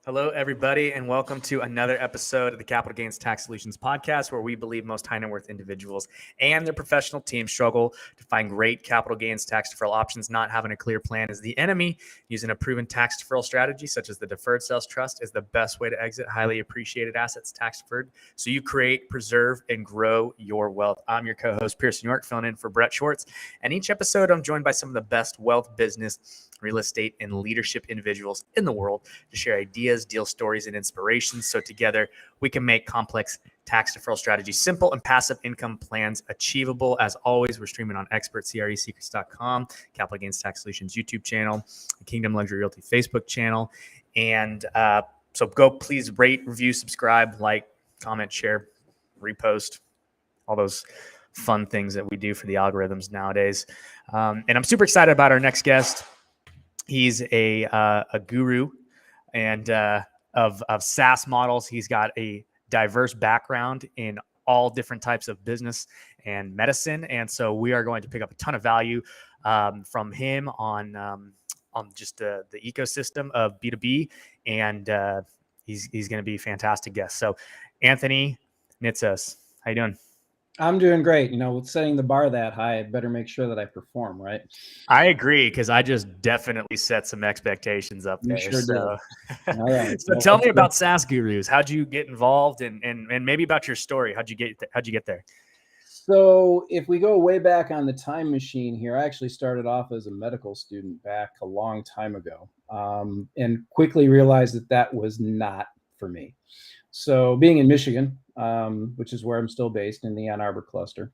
Hello, everybody, and welcome to another episode of the Capital Gains Tax Solutions podcast, where we believe most high net worth individuals and their professional teams struggle to find great capital gains tax deferral options. Not having a clear plan is the enemy. Using a proven tax deferral strategy, such as the deferred sales trust, is the best way to exit highly appreciated assets tax deferred, so you create, preserve, and grow your wealth. I'm your co-host, Pearson York, filling in for Brett Schwartz, and each episode I'm joined by some of the best wealth, business, real estate, and leadership individuals in the world to share ideas, deal stories, and inspirations, so together we can make complex tax deferral strategies simple and passive income plans achievable. As always, we're streaming on expertcresecrets.com, Capital Gains Tax Solutions YouTube channel, Kingdom Luxury Realty Facebook channel, and so go please rate, review, subscribe, like, comment, share, repost, all those fun things that we do for the algorithms nowadays. And I'm super excited about our next guest. He's a guru and of SaaS models. He's got a diverse background in all different types of business and medicine, and so we are going to pick up a ton of value from him on just the ecosystem of B2B, and he's going to be a fantastic guest. So, Anthony Nitsos, how you doing? I'm doing great. With setting the bar that high, I better make sure that I perform, right? I agree, because I just definitely set some expectations up there. You sure so, All right. So tell me about SaaS Gurus. How'd you get involved, and maybe about your story? How'd you get there? So if we go way back on the time machine here, I actually started off as a medical student back a long time ago, and quickly realized that was not for me. So being in Michigan, which is where I'm still based in the Ann Arbor cluster,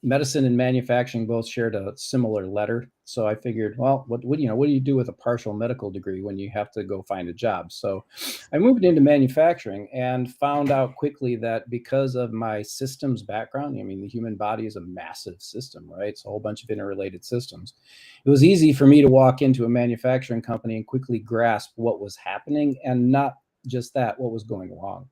medicine and manufacturing both shared a similar letter. So I figured, well, what do you do with a partial medical degree when you have to go find a job? So I moved into manufacturing and found out quickly that because of my systems background, the human body is a massive system, right? It's a whole bunch of interrelated systems. It was easy for me to walk into a manufacturing company and quickly grasp what was happening, and not just that, what was going wrong.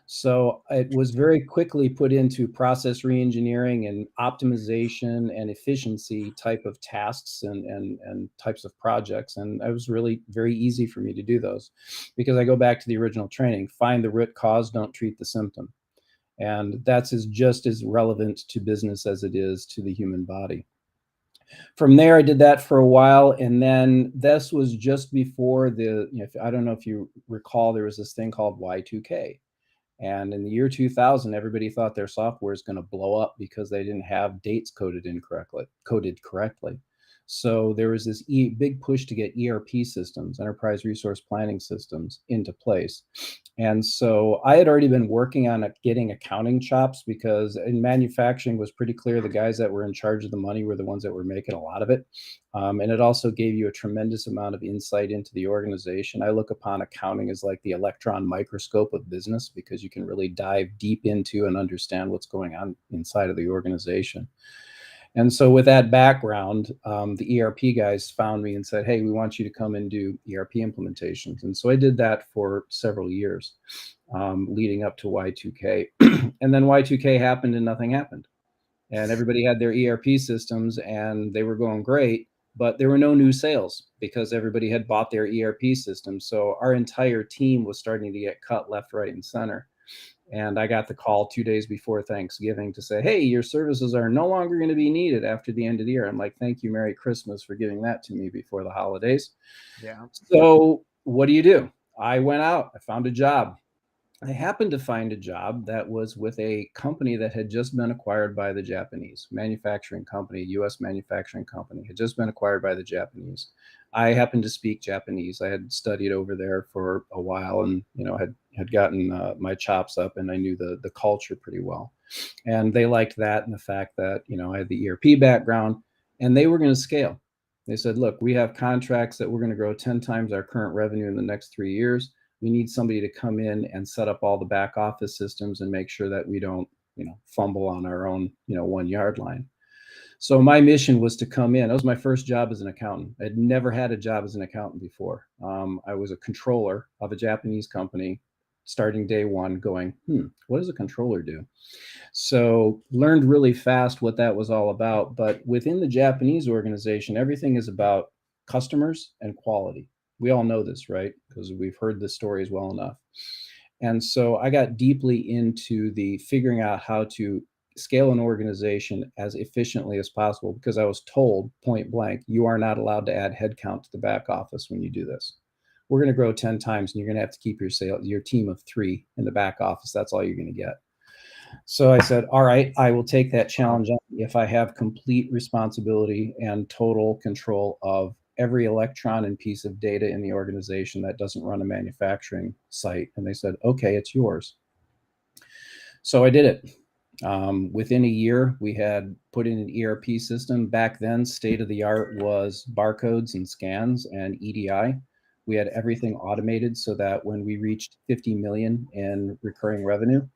So it was very quickly put into process reengineering and optimization and efficiency type of tasks and types of projects. And it was really very easy for me to do those, because I go back to the original training: find the root cause, don't treat the symptom. And that's just as relevant to business as it is to the human body. From there, I did that for a while, and then this was just before I don't know if you recall, there was this thing called Y2K. And in the year 2000, everybody thought their software is going to blow up because they didn't have dates coded correctly. So there was this big push to get ERP systems, enterprise resource planning systems, into place. And so I had already been working on getting accounting chops, because in manufacturing, it was pretty clear the guys that were in charge of the money were the ones that were making a lot of it. And it also gave you a tremendous amount of insight into the organization. I look upon accounting as like the electron microscope of business, because you can really dive deep into and understand what's going on inside of the organization. And so with that background, the ERP guys found me and said, hey, we want you to come and do ERP implementations. And so I did that for several years, leading up to Y2K. And then Y2K happened and nothing happened. And everybody had their ERP systems and they were going great, but there were no new sales because everybody had bought their ERP system. So our entire team was starting to get cut left, right, and center. And I got the call 2 days before Thanksgiving to say, hey, your services are no longer going to be needed after the end of the year. I'm like, thank you, Merry Christmas, for giving that to me before the holidays. Yeah. So what do? I went out, I found a job. I happened to find a job that was with a company that had just been acquired by the Japanese manufacturing company. U.S. manufacturing company had just been acquired by the Japanese. I happened to speak Japanese. I had studied over there for a while, and had gotten my chops up, and I knew the culture pretty well. And they liked that, and the fact that I had the ERP background, and they were going to scale. They said, look, we have contracts that we're going to grow 10 times our current revenue in the next 3 years. We need somebody to come in and set up all the back office systems and make sure that we don't, fumble on our own, 1 yard line. So my mission was to come in. That was my first job as an accountant. I'd never had a job as an accountant before. I was a controller of a Japanese company, starting day one, going, what does a controller do? So learned really fast what that was all about. But within the Japanese organization, everything is about customers and quality. We all know this, right? Because we've heard the stories well enough. And so I got deeply into the figuring out how to scale an organization as efficiently as possible, because I was told point blank, you are not allowed to add headcount to the back office when you do this. We're going to grow 10 times and you're going to have to keep your team of 3 in the back office. That's all you're going to get. So I said, all right, I will take that challenge on if I have complete responsibility and total control of every electron and piece of data in the organization that doesn't run a manufacturing site. And they said, okay, it's yours. So I did it. Within a year, we had put in an ERP system. Back then, state of the art was barcodes and scans and EDI. We had everything automated so that when we reached 50 million in recurring revenue,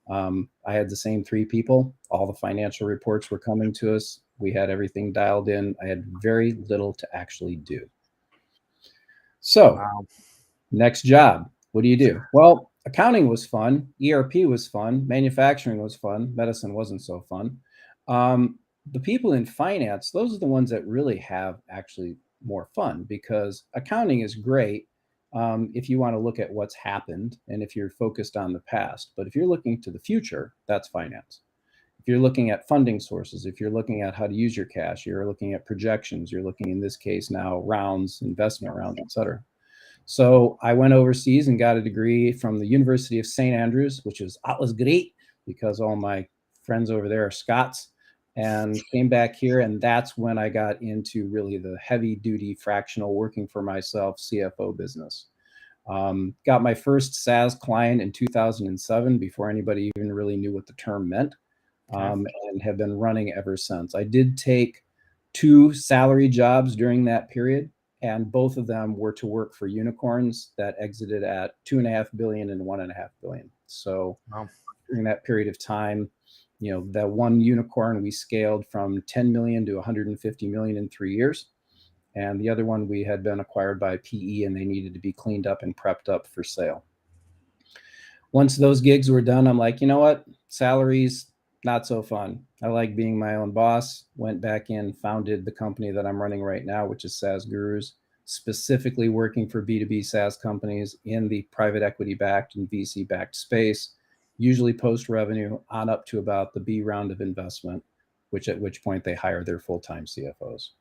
I had the same 3 people. All the financial reports were coming to us. We had everything dialed in. I had very little to actually do. So, Wow. next job. What do you do? Well, accounting was fun. ERP was fun. Manufacturing was fun. Medicine wasn't so fun. The people in finance, those are the ones that really have actually more fun, because accounting is great if you want to look at what's happened and if you're focused on the past. But if you're looking to the future, that's finance. If you're looking at funding sources, if you're looking at how to use your cash, you're looking at projections, you're looking, in this case now, rounds, investment rounds, et cetera. So I went overseas and got a degree from the University of St. Andrews, which was great because all my friends over there are Scots, and came back here. And that's when I got into really the heavy duty fractional working for myself CFO business. Got my first SaaS client in 2007 before anybody even really knew what the term meant, and have been running ever since. I did take 2 salary jobs during that period, and both of them were to work for unicorns that exited at 2.5 billion and 1.5 billion. So Wow. during that period of time, that one unicorn we scaled from 10 million to 150 million in 3 years. And the other one, we had been acquired by PE and they needed to be cleaned up and prepped up for sale. Once those gigs were done, I'm like, you know what? Salaries, not so fun. I like being my own boss. Went back in, founded the company that I'm running right now, which is SaaS Gurus, specifically working for B2B SaaS companies in the private equity backed and VC backed space, usually post revenue on up to about the B round of investment, at which point they hire their full-time CFOs.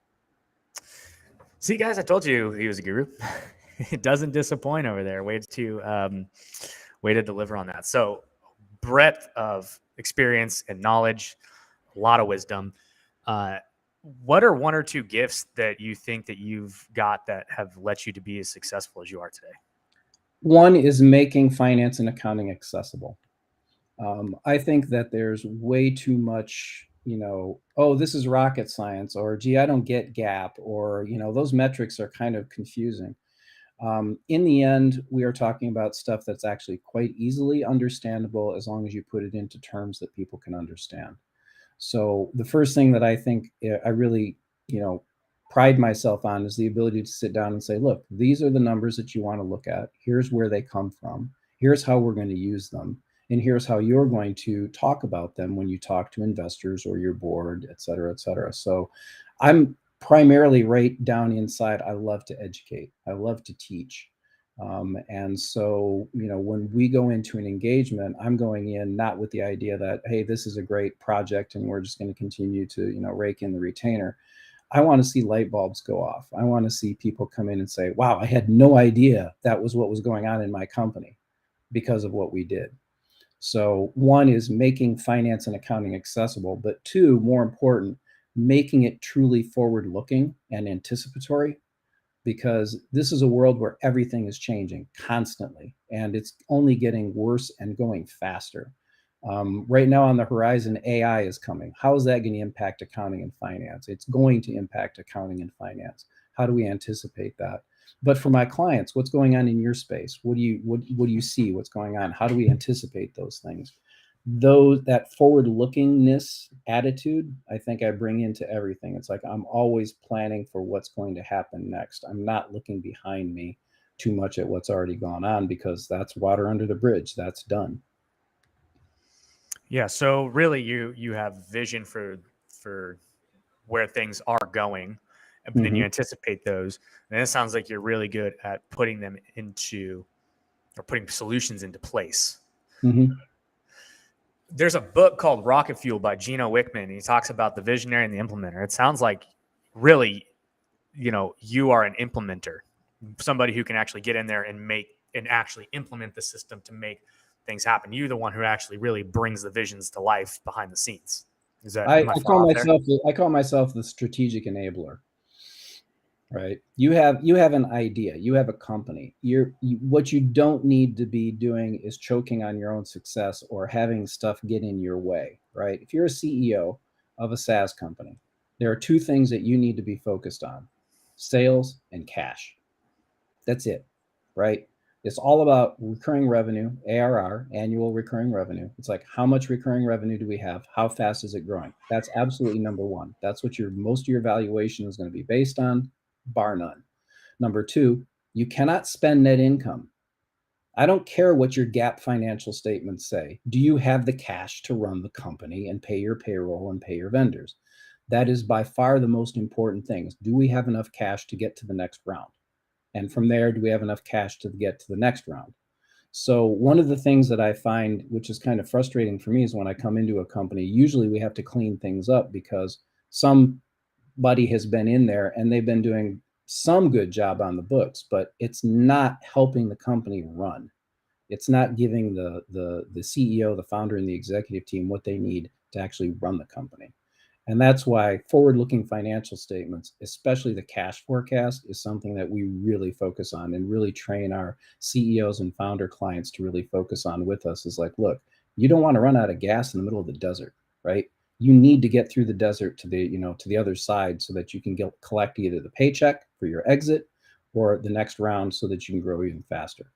See, guys, I told you he was a guru. It doesn't disappoint over there. Way to deliver on that. So, breadth of experience and knowledge, a lot of wisdom. What are 1 or 2 gifts that you think that you've got that have let you to be as successful as you are today? One is making finance and accounting accessible. I think that there's way too much, oh, this is rocket science, or gee, I don't get GAAP, or, those metrics are kind of confusing. In the end, we are talking about stuff that's actually quite easily understandable as long as you put it into terms that people can understand. So the first thing that I think I really, pride myself on is the ability to sit down and say, look, these are the numbers that you want to look at. Here's where they come from. Here's how we're going to use them. And here's how you're going to talk about them when you talk to investors or your board, et cetera, et cetera. So I'm primarily right down inside. I love to educate. I love to teach. And so, when we go into an engagement, I'm going in not with the idea that, hey, this is a great project and we're just going to continue to, rake in the retainer. I want to see light bulbs go off. I want to see people come in and say, wow, I had no idea that was what was going on in my company because of what we did. So 1 is making finance and accounting accessible, but 2, more important, making it truly forward-looking and anticipatory, because this is a world where everything is changing constantly, and it's only getting worse and going faster. Right now on the horizon, AI is coming. How is that going to impact accounting and finance? It's going to impact accounting and finance. How do we anticipate that? But for my clients, what's going on in your space? What do you see? What's going on? How do we anticipate those things? That forward-lookingness attitude, I think I bring into everything. It's like I'm always planning for what's going to happen next. I'm not looking behind me too much at what's already gone on, because that's water under the bridge. That's done. Yeah. So really, you have vision for where things are going, but then you anticipate those. And it sounds like you're really good at putting them into, or putting solutions into place. There's a book called Rocket Fuel by Gino Wickman, and he talks about the visionary and the implementer. It sounds like really, you are an implementer, somebody who can actually get in there and actually implement the system to make things happen. You're the one who actually really brings the visions to life behind the scenes. I call myself the strategic enabler. Right. You have an idea, you have a company. What you don't need to be doing is choking on your own success or having stuff get in your way. Right. If you're a CEO of a SaaS company, there are two things that you need to be focused on: sales and cash. That's it. Right. It's all about recurring revenue, ARR, annual recurring revenue. It's like, how much recurring revenue do we have? How fast is it growing? That's absolutely number one. That's what most of your valuation is going to be based on, bar none. Number two, you cannot spend net income. I don't care what your GAAP financial statements say. Do you have the cash to run the company and pay your payroll and pay your vendors? That is by far the most important thing. Do we have enough cash to get to the next round? And from there, do we have enough cash to get to the next round? So one of the things that I find, which is kind of frustrating for me, is when I come into a company, usually we have to clean things up because somebody has been in there and they've been doing some good job on the books, but it's not helping the company run. It's not giving the CEO, the founder, and the executive team what they need to actually run the company. And that's why forward-looking financial statements, especially the cash forecast, is something that we really focus on and really train our CEOs and founder clients to really focus on with us. Is like, look, you don't want to run out of gas in the middle of the desert, right? You need to get through the desert to the other side so that you can collect either the paycheck for your exit or the next round so that you can grow even faster.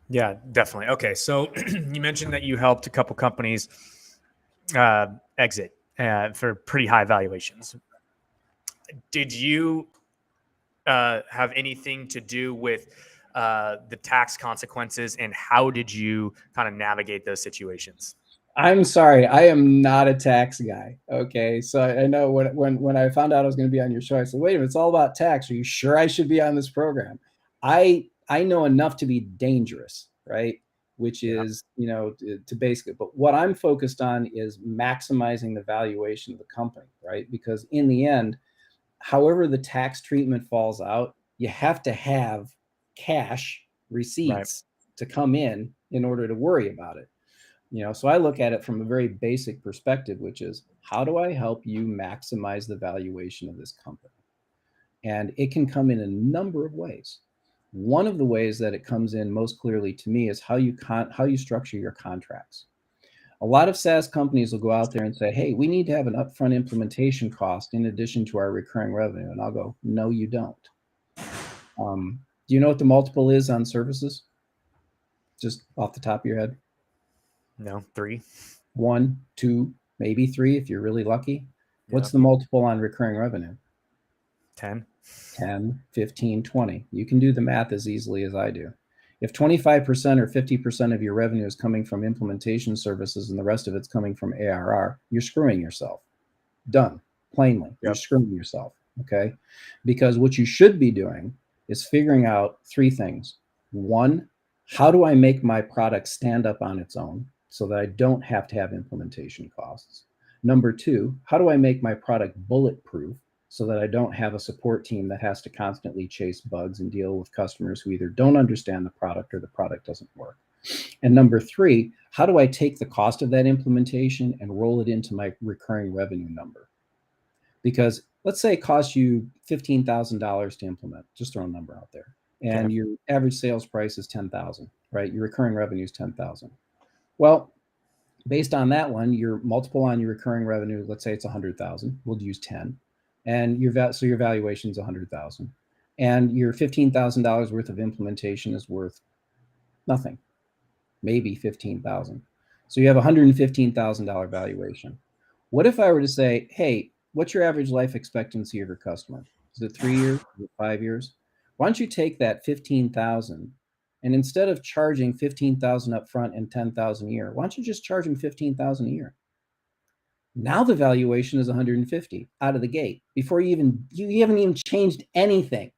Yeah, definitely. Okay, so you mentioned that you helped a couple companies exit for pretty high valuations. Did you have anything to do with the tax consequences, and how did you kind of navigate those situations? I'm sorry, I am not a tax guy. Okay, so I know when I found out I was going to be on your show, I said, "Wait a minute, it's all about tax. Are you sure I should be on this program?" I know enough to be dangerous, right? Which is, to basically, but what I'm focused on is maximizing the valuation of the company, right? Because in the end, however the tax treatment falls out, you have to have cash receipts to come in order to worry about it. So I look at it from a very basic perspective, which is, how do I help you maximize the valuation of this company? And it can come in a number of ways. One of the ways that it comes in most clearly to me is how you structure your contracts. A lot of SaaS companies will go out there and say, "Hey, we need to have an upfront implementation cost in addition to our recurring revenue." And I'll go, "No, you don't." Do you know what the multiple is on services? Just off the top of your head? No, 3. 1, 2, maybe 3 if you're really lucky. What's Yep. the multiple on recurring revenue? 10. 10, 15, 20. You can do the math as easily as I do. If 25% or 50% of your revenue is coming from implementation services and the rest of it's coming from ARR, you're screwing yourself. Done. Plainly, you're screwing yourself. Okay? Because what you should be doing is figuring out 3 things. 1, how do I make my product stand up on its own so that I don't have to have implementation costs? Number 2, how do I make my product bulletproof so that I don't have a support team that has to constantly chase bugs and deal with customers who either don't understand the product or the product doesn't work? And number 3, how do I take the cost of that implementation and roll it into my recurring revenue number? Because let's say it costs you $15,000 to implement, just throw a number out there, and your average sales price is $10,000, right? Your recurring revenue is $10,000. Well, based on that one, your multiple on your recurring revenue, let's say it's 100,000. We'll use 10, and your valuation is 100,000, and your $15,000 worth of implementation is worth nothing, maybe 15,000. So you have $115,000 valuation. What if I were to say, "Hey, what's your average life expectancy of your customer? Is it 3 years? Is it 5 years? Why don't you take that 15,000 and instead of charging 15,000 up front and 10,000 a year, why don't you just charge them 15,000 a year?" Now the valuation is 150 out of the gate before you haven't even changed anything.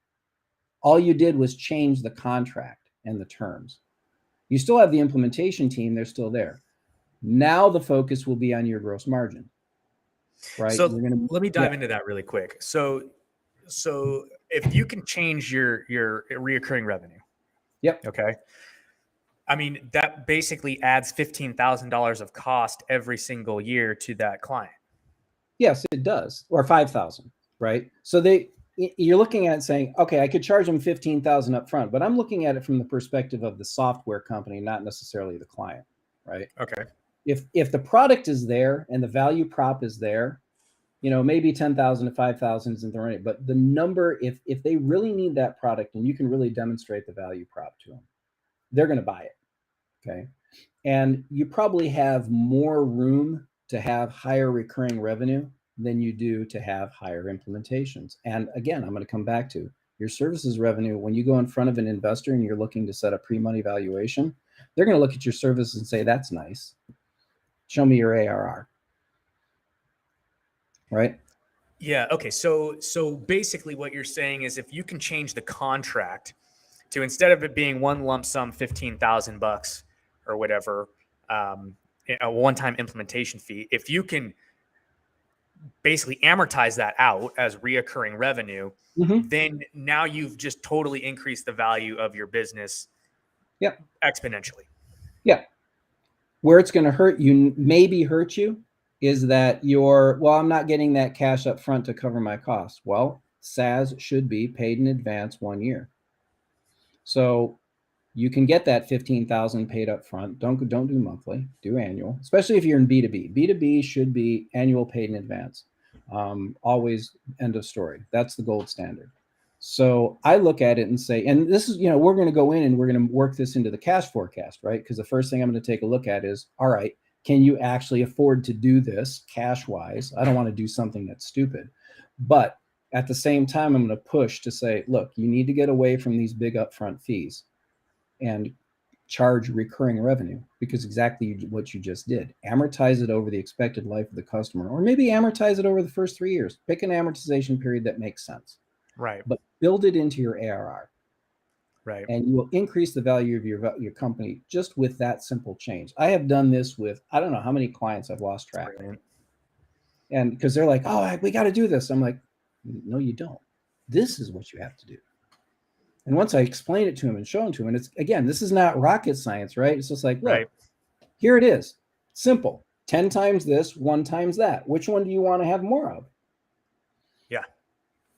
All you did was change the contract and the terms. You still have the implementation team, they're still there. Now the focus will be on your gross margin, right? So let me dive into that really quick. So if you can change your reoccurring revenue, yep. Okay. I mean, that basically adds $15,000 of cost every single year to that client. Yes, it does. Or 5,000, right? So you're looking at it saying, okay, I could charge them 15,000 up front, but I'm looking at it from the perspective of the software company, not necessarily the client, right? Okay. If the product is there and the value prop is there, maybe 10,000 to 5,000 isn't the right, but the number, if they really need that product and you can really demonstrate the value prop to them, they're going to buy it. Okay. And you probably have more room to have higher recurring revenue than you do to have higher implementations. And again, I'm going to come back to your services revenue. When you go in front of an investor and you're looking to set a pre-money valuation, they're going to look at your services and say, that's nice. Show me your ARR. Right? Yeah. Okay. So basically what you're saying is if you can change the contract to, instead of it being one lump sum, $15,000 or whatever, a one-time implementation fee, if you can basically amortize that out as reoccurring revenue, then now you've just totally increased the value of your business. Yep. Exponentially. Yeah. Where it's going to hurt you, maybe hurt you, is that I'm not getting that cash up front to cover my costs. Well, SaaS should be paid in advance 1 year. So you can get that 15,000 paid up front. Don't do monthly, do annual, especially if you're in B2B. B2B should be annual paid in advance. Always end of story. That's the gold standard. So I look at it and say, and this is, we're going to go in and we're going to work this into the cash forecast, right? Because the first thing I'm going to take a look at is, all right, can you actually afford to do this cash wise? I don't want to do something that's stupid. But at the same time, I'm going to push to say, look, you need to get away from these big upfront fees and charge recurring revenue, because exactly what you just did. Amortize it over the expected life of the customer, or maybe amortize it over the first 3 years. Pick an amortization period that makes sense. Right. But build it into your ARR. Right. And you will increase the value of your company just with that simple change. I have done this with, I don't know how many clients I've lost track of. And because they're like, oh, we got to do this. I'm like, no, you don't. This is what you have to do. And once I explain it to him and show him to him, and it's, again, this is not rocket science, right? It's just like, look, here it is. Simple. 10 times this, 1 times that. Which one do you want to have more of? Yeah.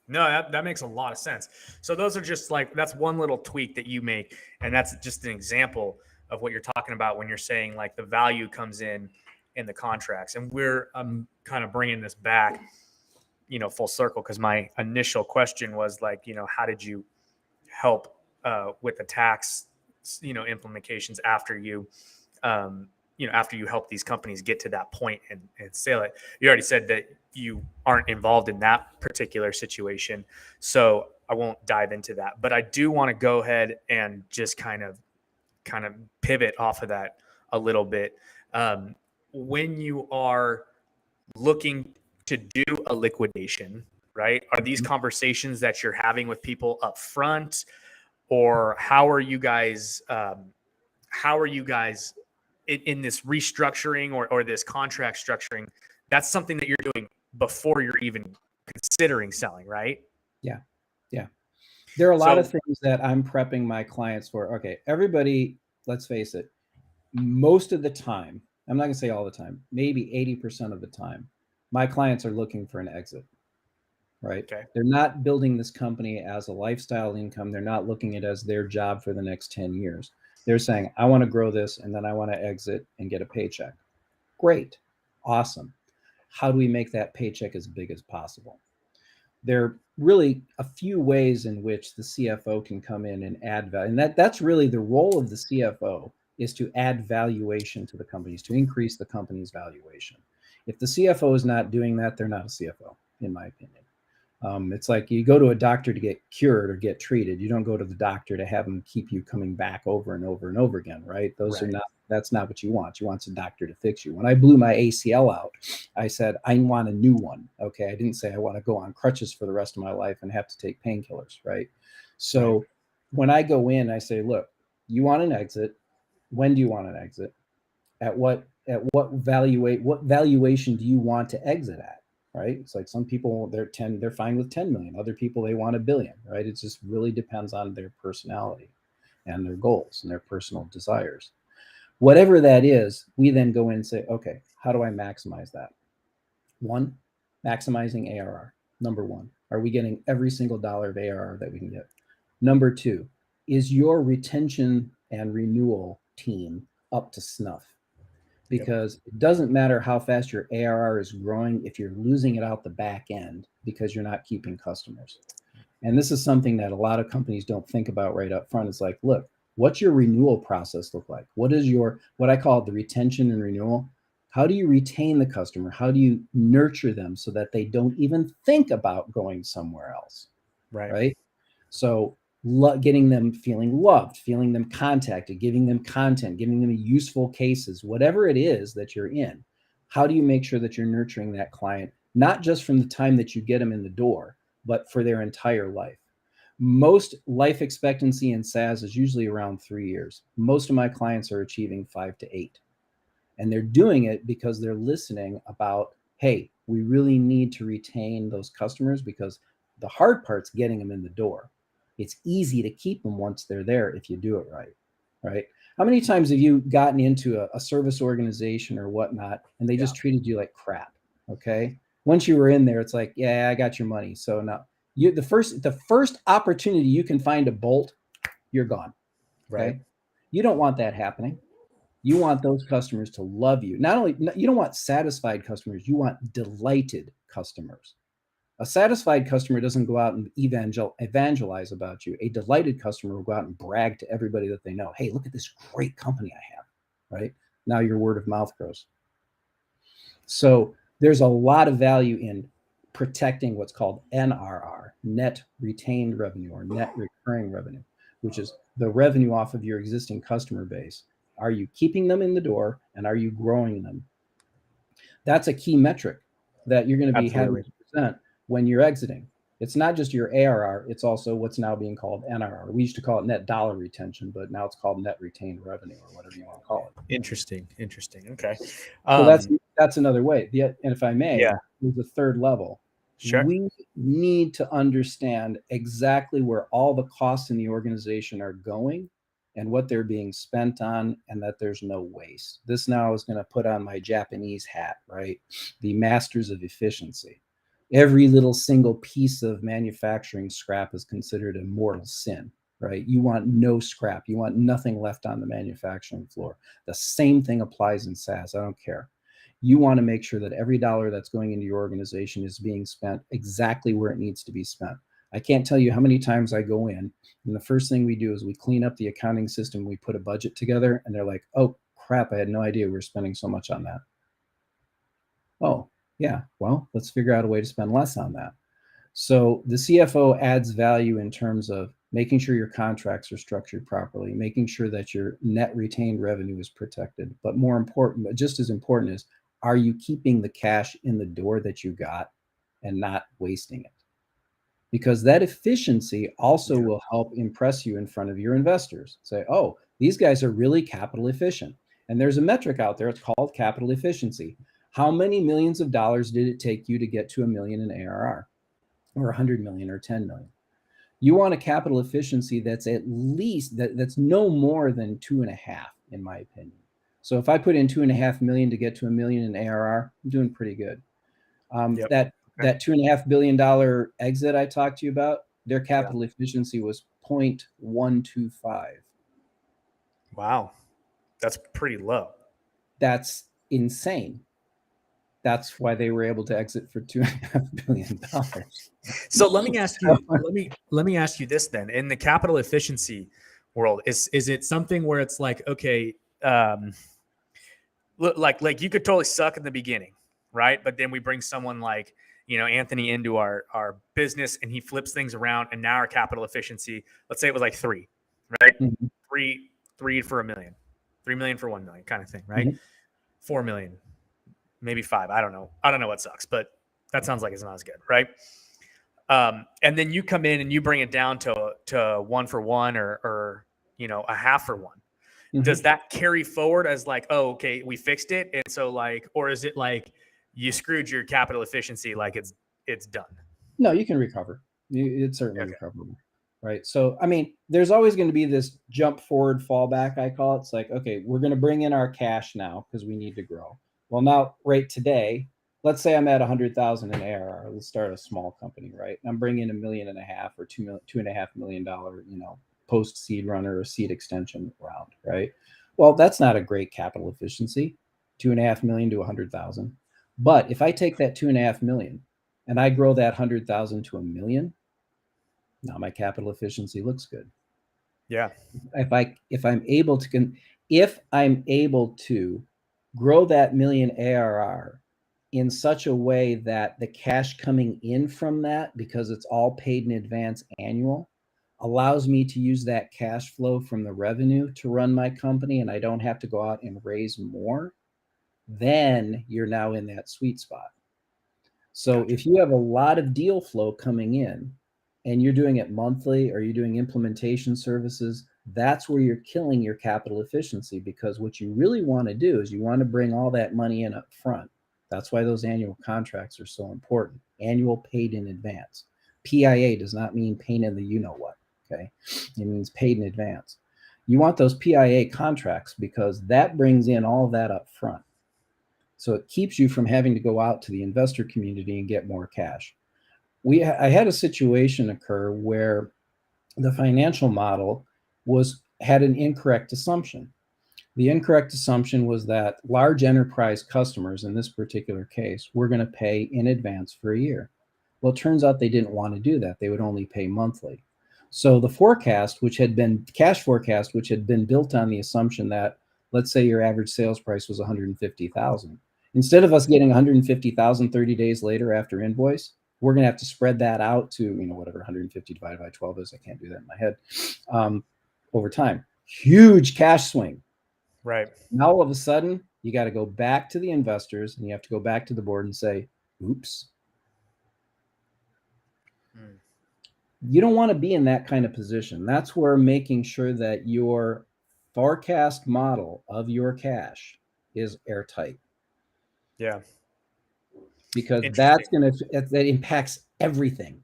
No, that makes a lot of sense. So those are just that's one little tweak that you make. And that's just an example of what you're talking about when you're saying like the value comes in the contracts. And I'm kind of bringing this back, full circle, because my initial question was like, how did you help with the tax, implementations after you help these companies get to that point and sell it. You already said that you aren't involved in that particular situation, so I won't dive into that. But I do want to go ahead and just kind of pivot off of that a little bit. When you are looking to do a liquidation, right? Are these conversations that you're having with people up front, or how are you guys in this restructuring or this contract structuring? That's something that you're doing before you're even considering selling, right? Yeah. Yeah. There are a lot of things that I'm prepping my clients for. Okay. Everybody, let's face it, most of the time, I'm not going to say all the time, maybe 80% of the time, my clients are looking for an exit, right? Okay. They're not building this company as a lifestyle income. They're not looking at it as their job for the next 10 years. They're saying, I want to grow this and then I want to exit and get a paycheck. Great. Awesome. How do we make that paycheck as big as possible? There are really a few ways in which the CFO can come in and add value. And that's really the role of the CFO, is to add valuation to the companies, to increase the company's valuation. If the CFO is not doing that, they're not a CFO, in my opinion. It's like you go to a doctor to get cured or get treated. You don't go to the doctor to have them keep you coming back over and over and over again, right? Those are not That's not what you want. You want a doctor to fix you. When I blew my ACL out, I said, I want a new one. Okay. I didn't say I want to go on crutches for the rest of my life and have to take painkillers. Right. So Right. when I go in, I say, look, you want an exit. When do you want an exit? At what valuation do you want to exit at? Right. It's like some people they're fine with 10 million. Other people, they want $1 billion. Right. It just really depends on their personality and their goals and their personal desires. Whatever that is, we then go in and say, okay, how do I maximize that? One, maximizing ARR. Number one, are we getting every single dollar of ARR that we can get? Number two, is your retention and renewal team up to snuff? Because it doesn't matter how fast your ARR is growing if you're losing it out the back end because you're not keeping customers. And this is something that a lot of companies don't think about right up front. It's like, look, what's your renewal process look like? What is what I call the retention and renewal? How do you retain the customer? How do you nurture them so that they don't even think about going somewhere else? Right. Right. So getting them feeling loved, feeling them contacted, giving them content, giving them useful cases, whatever it is that you're in. How do you make sure that you're nurturing that client, not just from the time that you get them in the door, but for their entire life? Most life expectancy in SaaS is usually around 3 years. Most of my clients are achieving 5 to 8. And they're doing it because they're listening about, hey, we really need to retain those customers because the hard part's getting them in the door. It's easy to keep them once they're there if you do it right. Right. How many times have you gotten into a service organization or whatnot and they just treated you like crap? Okay. Once you were in there, it's like, yeah, I got your money. So now the first opportunity you can find a bolt, you're gone. Okay. Right. You don't want that happening. You want those customers to love you. Not only, you don't want satisfied customers, you want delighted customers. A satisfied customer doesn't go out and evangelize about you. A delighted customer will go out and brag to everybody that they know. Hey, look at this great company I have, right? Now your word of mouth grows. So there's a lot of value in protecting what's called NRR, net retained revenue or net recurring revenue, which is the revenue off of your existing customer base. Are you keeping them in the door and are you growing them? That's a key metric that you're going to be having to present when you're exiting. It's not just your ARR, it's also what's now being called NRR. We used to call it net dollar retention, but now it's called net retained revenue or whatever you want to call it. Interesting. Okay. So that's another way. And if I may, Yeah. there's a third level. Sure. We need to understand exactly where all the costs in the organization are going and what they're being spent on, and that there's no waste. This now is going to put on my Japanese hat, right? The masters of efficiency. Every little single piece of manufacturing scrap is considered a mortal sin, right? You want no scrap. You want nothing left on the manufacturing floor. The same thing applies in SaaS. I don't care. You want to make sure that every dollar that's going into your organization is being spent exactly where it needs to be spent. I can't tell you how many times I go in and the first thing we do is we clean up the accounting system. We put a budget together and they're like, oh crap, I had no idea we were spending so much on that. Oh yeah, well, let's figure out a way to spend less on that. So the CFO adds value in terms of making sure your contracts are structured properly, making sure that your net retained revenue is protected. But more important, but just as important is, are you keeping the cash in the door that you got and not wasting it? Because that efficiency also will help impress you in front of your investors. Say, oh, these guys are really capital efficient. And there's a metric out there, it's called capital efficiency. How many millions of dollars did it take you to get to $1 million in ARR? Or 100 million or 10 million. You want a capital efficiency that's at least that's no more than 2.5, in my opinion. So if I put in 2.5 million to get to $1 million in ARR, I'm doing pretty good. That $2.5 billion exit I talked to you about, their capital efficiency was 0.125. Wow, that's pretty low. That's insane. That's why they were able to exit for $2.5 billion. So let me ask you. Let me ask you this then. In the capital efficiency world, is it something where it's like, okay, like you could totally suck in the beginning, right? But then we bring someone like Anthony into our business, and he flips things around, and now our capital efficiency, let's say it was like 3, right? Mm-hmm. Three for $1 million. 3 million for 1 million kind of thing, right? Mhm. 4 million, maybe 5. I don't know. I don't know what sucks, but that sounds like it's not as good, right? And then you come in and you bring it down to 1 for 1 or a half for 1. Does Mhm. that carry forward as like, oh, okay, we fixed it, and so like, or is it like you screwed your capital efficiency, like it's done? No, you can recover. It's certainly Okay. recoverable, right? So, I mean, there's always going to be this jump forward fallback, I call it. It's like, okay, we're going to bring in our cash now because we need to grow. Well, now, right today, let's say I'm at 100,000 in ARR. Let's start a small company, right? I'm bringing $1.5 million or $2.5 million, post seed runner or seed extension round, right? Well, that's not a great capital efficiency, 2.5 million to 100,000. But if I take that 2.5 million and I grow that 100,000 to 1 million, now my capital efficiency looks good. Yeah. If I'm able to grow that million ARR in such a way that the cash coming in from that, because it's all paid in advance annual, allows me to use that cash flow from the revenue to run my company and I don't have to go out and raise more, then you're now in that sweet spot. So Gotcha. if you have a lot of deal flow coming in and you're doing it monthly or you're doing implementation services, that's where you're killing your capital efficiency, because what you really want to do is you want to bring all that money in up front. That's why those annual contracts are so important. Annual paid in advance. PIA does not mean paid in the you know what. Okay. It means paid in advance. You want those PIA contracts because that brings in all that up front. So it keeps you from having to go out to the investor community and get more cash. I had a situation occur where the financial model had an incorrect assumption. The incorrect assumption was that large enterprise customers, in this particular case, were going to pay in advance for a year. Well, it turns out they didn't want to do that. They would only pay monthly. So the forecast, which had been cash forecast, which had been built on the assumption that, let's say your average sales price was 150,000. Instead of us getting 150,000 30 days later after invoice, we're going to have to spread that out to, whatever 150 divided by 12 is. I can't do that in my head. Over time. Huge cash swing. Right. Now all of a sudden, you got to go back to the investors and you have to go back to the board and say, oops. You don't want to be in that kind of position. That's where making sure that your forecast model of your cash is airtight. Yeah. Because Interesting. that impacts everything.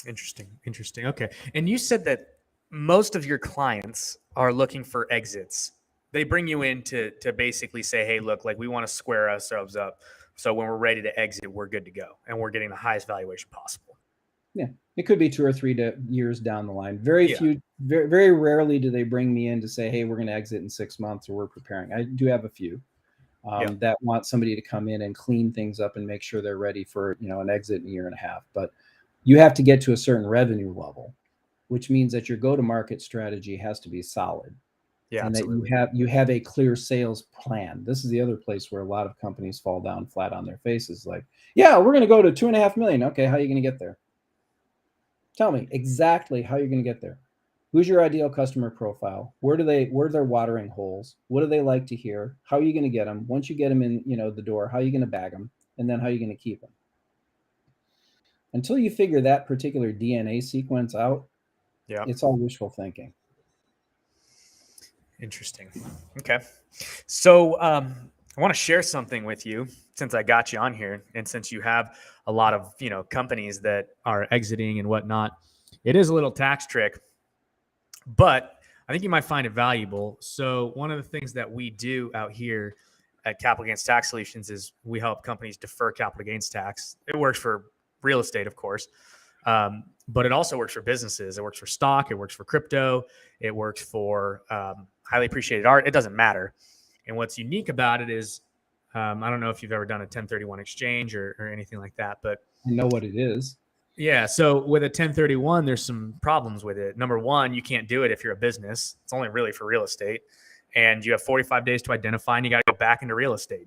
Interesting. Okay. And you said that most of your clients are looking for exits. They bring you in to basically say, hey, look, like we want to square ourselves up. So when we're ready to exit, we're good to go and we're getting the highest valuation possible. Yeah. It could be 2 or 3 years down the line. Yeah. Very rarely do they bring me in to say, hey, we're going to exit in 6 months or we're preparing. I do have a few that want somebody to come in and clean things up and make sure they're ready for, an exit in a year and a half. But you have to get to a certain revenue level, which means that your go-to-market strategy has to be solid. Yeah, and absolutely. that you have a clear sales plan. This is the other place where a lot of companies fall down flat on their faces. Like, yeah, we're going to go to 2.5 million. Okay, how are you going to get there? Tell me exactly how you're going to get there. Who's your ideal customer profile? Where are their watering holes? What do they like to hear? How are you going to get them? Once you get them in, the door, how are you going to bag them? And then how are you going to keep them? Until you figure that particular DNA sequence out, it's all wishful thinking. Interesting. Okay. So I want to share something with you since I got you on here, and since you have a lot of companies that are exiting and whatnot. It is a little tax trick, but I think you might find it valuable. So one of the things that we do out here at Capital Gains Tax Solutions is we help companies defer capital gains tax. It works for real estate, of course, but it also works for businesses. It works for stock. It works for crypto. It works for highly appreciated art. It doesn't matter. And what's unique about it is, I don't know if you've ever done a 1031 exchange or anything like that, but I know what it is. Yeah. So with a 1031, there's some problems with it. Number one, you can't do it if you're a business. It's only really for real estate. And you have 45 days to identify, and you got to go back into real estate.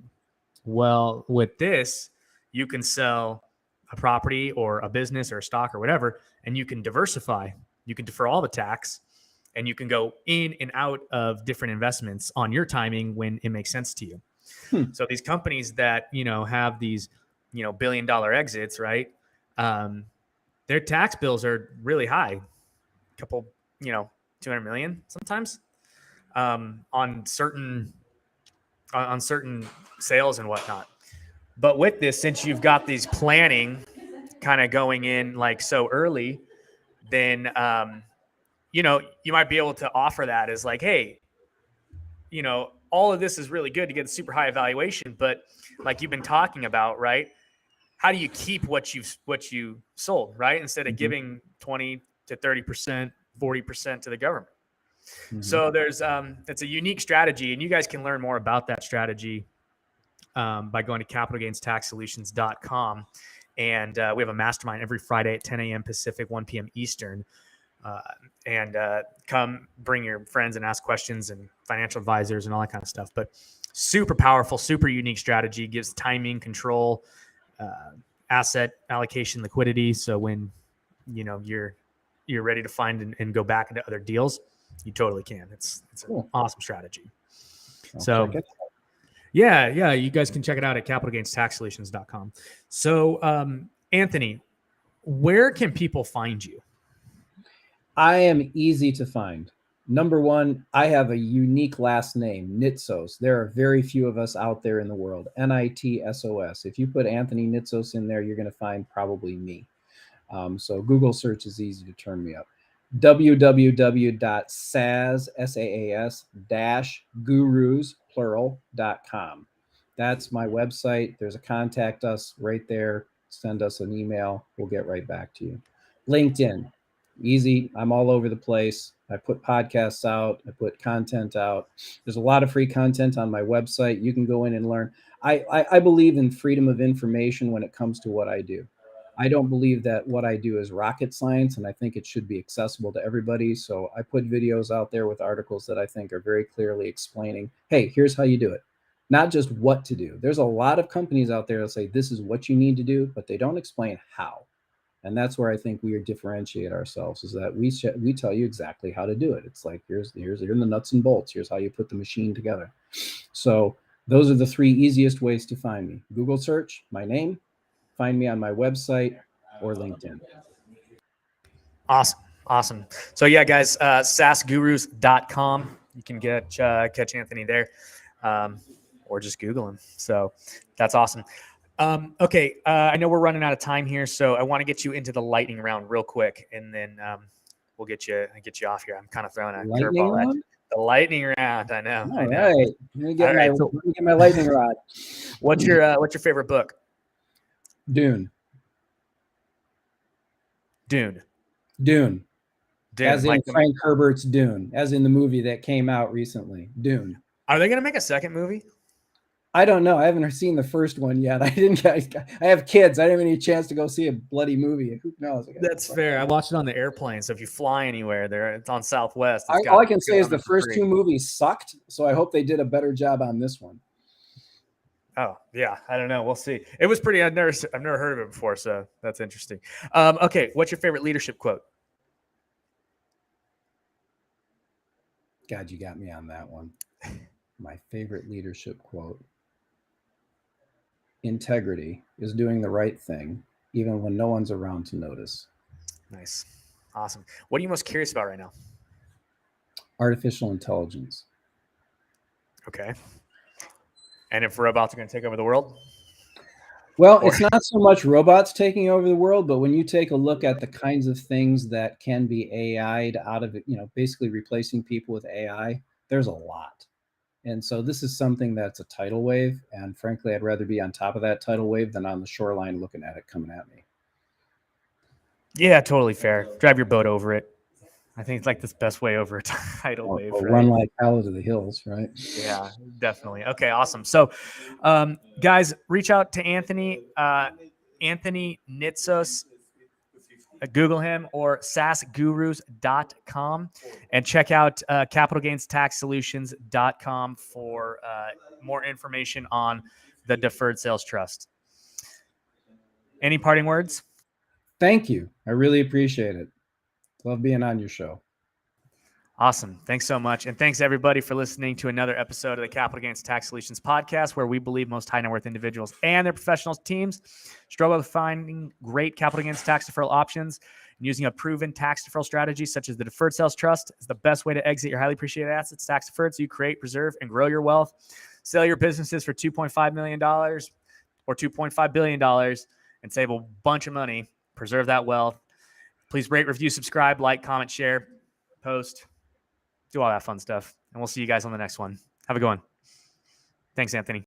Well, with this, you can sell a property or a business or a stock or whatever, and you can diversify. You can defer all the tax, and you can go in and out of different investments on your timing when it makes sense to you. So these companies that, have these, $1 billion exits, right? Their tax bills are really high, a couple, 200 million sometimes, on certain sales and whatnot. But with this, since you've got these planning kind of going in like so early, then you might be able to offer that as like, hey, all of this is really good to get a super high evaluation, but like you've been talking about, right? How do you keep what you sold, right? Instead of giving 20 to 30%, 40% to the government. So there's it's a unique strategy, and you guys can learn more about that strategy by going to capitalgainstaxsolutions.com. And we have a mastermind every Friday at 10 a.m. Pacific, 1 p.m. Eastern. And come bring your friends and ask questions and financial advisors and all that kind of stuff. But super powerful, super unique strategy, gives timing, control, asset allocation, liquidity. So when you're ready to find and go back into other deals, you totally can. It's cool. An awesome strategy. So yeah, you guys can check it out at capitalgainstaxsolutions.com. So Anthony, where can people find you? I am easy to find. Number one, I have a unique last name, Nitsos. There are very few of us out there in the world. Nitsos. If you put Anthony Nitsos in there, you're going to find probably me. So Google search is easy to turn me up. www.saas-gurus, plural.com. That's my website. There's a contact us right there. Send us an email. We'll get right back to you. LinkedIn. Easy. I'm all over the place. I put podcasts out. I put content out. There's a lot of free content on my website. You can go in and learn. I believe in freedom of information when it comes to what I do. I don't believe that what I do is rocket science, and I think it should be accessible to everybody. So I put videos out there with articles that I think are very clearly explaining, hey, here's how you do it. Not just what to do. There's a lot of companies out there that say this is what you need to do, but they don't explain how. And that's where I think we differentiate ourselves, is that we tell you exactly how to do it. It's like, here's the nuts and bolts. Here's how you put the machine together. So those are the three easiest ways to find me. Google search, my name, find me on my website, or LinkedIn. Awesome. So yeah, guys, saasgurus.com. You can catch Anthony there, or just Google him. So that's awesome. Okay, I know we're running out of time here, so I want to get you into the lightning round real quick, and then we'll get you off here. I'm kind of throwing a curveball at you. The lightning round. I know. All right. Let me get my lightning rod. What's your favorite book? Dune. As in Frank Herbert's Dune, as in the movie that came out recently. Dune. Are they going to make a second movie? I don't know. I haven't seen the first one yet. I have kids. I didn't have any chance to go see a bloody movie. Who knows? That's fair. I watched it on the airplane. So if you fly anywhere there, it's on Southwest. All I can say is the first two movies sucked. So I hope they did a better job on this one. Oh yeah, I don't know. We'll see. It was pretty. I've never heard of it before, so that's interesting. Okay, what's your favorite leadership quote? God, you got me on that one. My favorite leadership quote: integrity is doing the right thing, even when no one's around to notice. Nice, awesome. What are you most curious about right now? Artificial intelligence. Okay. And if robots are going to take over the world? Well, it's not so much robots taking over the world, but when you take a look at the kinds of things that can be AI'd out of it, basically replacing people with AI, there's a lot. And so this is something that's a tidal wave. And frankly, I'd rather be on top of that tidal wave than on the shoreline looking at it coming at me. Yeah, totally fair. Drive your boat over it. I think it's like the best way over a tidal wave. Right? Run like hell to the hills, right? Yeah, definitely. Okay, awesome. So, guys, reach out to Anthony, Anthony Nitsos. Google him or saasgurus.com and check out capitalgainstaxsolutions.com for more information on the deferred sales trust. Any parting words? Thank you. I really appreciate it. Love being on your show. Awesome. Thanks so much. And thanks everybody for listening to another episode of the Capital Gains Tax Solutions podcast, where we believe most high net worth individuals and their professional teams struggle with finding great capital gains tax deferral options. And using a proven tax deferral strategy such as the deferred sales trust is the best way to exit your highly appreciated assets tax deferred, so you create, preserve, and grow your wealth. Sell your businesses for $2.5 million or $2.5 billion and save a bunch of money. Preserve that wealth. Please rate, review, subscribe, like, comment, share, post. Do all that fun stuff. And we'll see you guys on the next one. Have a good one. Thanks, Anthony.